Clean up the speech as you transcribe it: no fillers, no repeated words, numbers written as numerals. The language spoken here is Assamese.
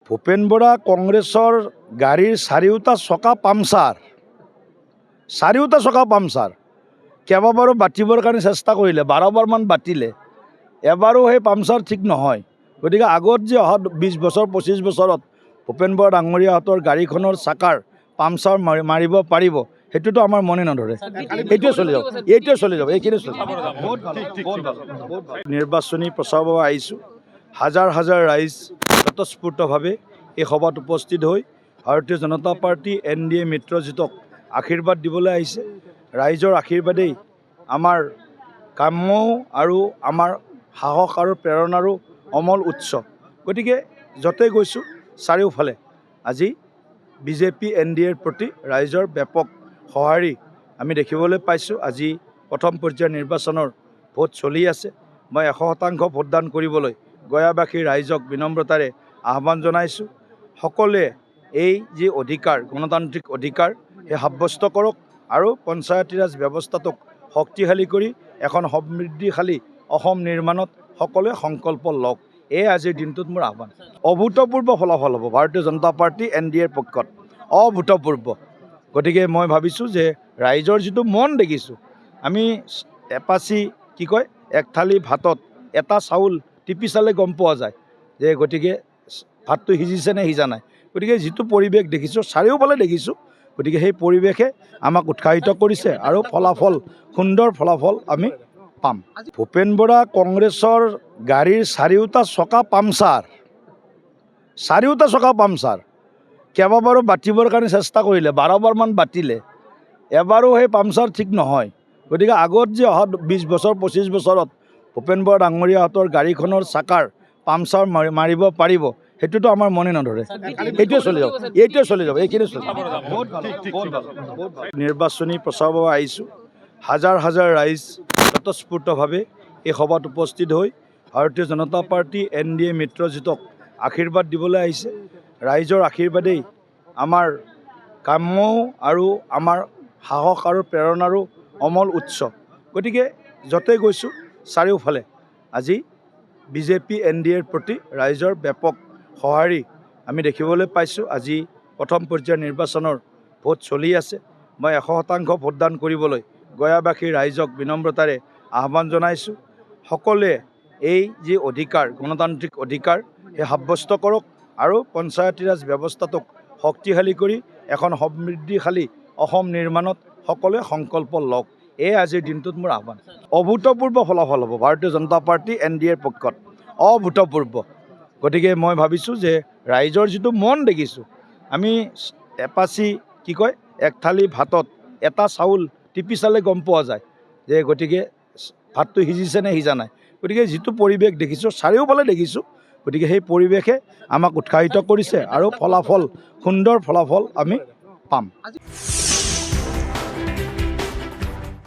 ভূপেন বৰা কংগ্ৰেছৰ গাড়ীৰ চাৰিওটা চকা পামচাৰ কেইবাবাৰো বাতিবৰ কাৰণে চেষ্টা কৰিলে, 12বাৰমান বাতিলে, এবাৰো সেই পামচাৰ ঠিক নহয়। গতিকে আগত যে অহা 20 বছৰ 25 বছৰত ভূপেন বৰা ডাঙৰীয়াহঁতৰ গাড়ীখনৰ চাকাৰ পামচাৰ মাৰিব পাৰিব, সেইটোতো আমাৰ মনে নধৰে। এইটোৱে চলি যাব এইখিনি চলি যাব। নিৰ্বাচনী প্ৰচাৰৰ বাবে আহিছোঁ। হাজাৰ হাজাৰ ৰাইজ স্বতঃস্ফূৰ্তভাৱে এই সভাত উপস্থিত হৈ ভাৰতীয় জনতা পাৰ্টি NDA মিত্ৰজোঁটক আশীৰ্বাদ দিবলৈ আহিছে। ৰাইজৰ আশীৰ্বাদেই আমাৰ কাম্য আৰু আমাৰ সাহস আৰু প্ৰেৰণাৰো অমল উৎস। গতিকে য'তে গৈছোঁ চাৰিওফালে আজি BJP NDAৰ প্ৰতি ৰাইজৰ ব্যাপক সঁহাৰি আমি দেখিবলৈ পাইছোঁ। আজি প্ৰথম পৰ্যায়ৰ নিৰ্বাচনৰ ভোট চলি আছে। মই 100% ভোটদান কৰিবলৈ গয়াবাসী ৰাইজক বিনম্ৰতাৰে আহ্বান জনাইছোঁ। সকলোৱে এই যি অধিকাৰ, গণতান্ত্ৰিক অধিকাৰ, সেই সাব্যস্ত কৰক আৰু পঞ্চায়তীৰাজ ব্যৱস্থাটোক শক্তিশালী কৰি এখন সমৃদ্ধিশালী অসম নিৰ্মাণত সকলোৱে সংকল্প লওক। এই আজিৰ দিনটোত মোৰ আহ্বান। অভূতপূৰ্ব ফলাফল হ'ব ভাৰতীয় জনতা পাৰ্টি NDAৰ পক্ষত, অভূতপূৰ্ব। গতিকে মই ভাবিছোঁ যে ৰাইজৰ যিটো মন দেখিছোঁ, আমি এপাচি এক থালি ভাতত এটা চাউল টিপি চালে গম পোৱা যায় যে গতিকে ভাতটো সিজিছে নে সিজা নাই। গতিকে যিটো পৰিৱেশ দেখিছোঁ, চাৰিওফালে দেখিছোঁ, গতিকে সেই পৰিৱেশে আমাক উৎসাহিত কৰিছে আৰু সুন্দৰ ফলাফল আমি পাম। ভূপেন বৰা কংগ্ৰেছৰ গাড়ীৰ চাৰিওটা চকা পামচাৰ কেইবাবাৰো বাতিবৰ কাৰণে চেষ্টা কৰিলে, 12বাৰমান বাতিলে, এবাৰো সেই পামচাৰ ঠিক নহয়। গতিকে আগত যে অহা 20 বছৰ 25 বছৰত ভূপেন বৰা ডাঙৰীয়াহঁতৰ গাড়ীখনৰ চাকাৰ পামচাৰ মাৰিব পাৰিব, সেইটোতো আমাৰ মনে নধৰে। এইটোৱে চলি যাব এইখিনি চলি যাব। নিৰ্বাচনী প্ৰচাৰৰ বাবে আহিছোঁ। হাজাৰ হাজাৰ ৰাইজ স্বতঃস্ফূৰ্তভাৱে এই সভাত উপস্থিত হৈ ভাৰতীয় জনতা পাৰ্টি NDA মিত্ৰজোঁটক আশীৰ্বাদ দিবলৈ আহিছে। ৰাইজৰ আশীৰ্বাদেই আমাৰ কাম্য আৰু আমাৰ সাহস আৰু প্ৰেৰণাৰো অমল উৎস। গতিকে য'তে গৈছোঁ চাৰিওফালে আজি BJP NDAৰ প্ৰতি ৰাইজৰ ব্যাপক সঁহাৰি আমি দেখিবলৈ পাইছোঁ। আজি প্ৰথম পৰ্যায়ৰ নিৰ্বাচনৰ ভোট চলি আছে। মই 100% ভোটদান কৰিবলৈ গয়াবাসী ৰাইজক বিনম্ৰতাৰে আহ্বান জনাইছোঁ। সকলোৱে এই যি অধিকাৰ, গণতান্ত্ৰিক অধিকাৰ, সেই সাব্যস্ত কৰক আৰু পঞ্চায়তীৰাজ ব্যৱস্থাটোক শক্তিশালী কৰি এখন সমৃদ্ধিশালী অসম নিৰ্মাণত সকলোৱে সংকল্প লওক। এই আজিৰ দিনটোত মোৰ আহ্বান। অভূতপূৰ্ব ফলাফল হ'ব ভাৰতীয় জনতা পাৰ্টি NDAৰ পক্ষত, অভূতপূৰ্ব। গতিকে মই ভাবিছোঁ যে ৰাইজৰ যিটো মন দেখিছোঁ, আমি এপাচি এক থালি ভাতত এটা চাউল টিপি চালে গম পোৱা যায় যে গতিকে ভাতটো সিজিছে নে সিজা নাই। গতিকে যিটো পৰিৱেশ দেখিছোঁ, চাৰিওফালে দেখিছোঁ, গতিকে সেই পৰিৱেশে আমাক উৎসাহিত কৰিছে আৰু সুন্দৰ ফলাফল আমি পাম।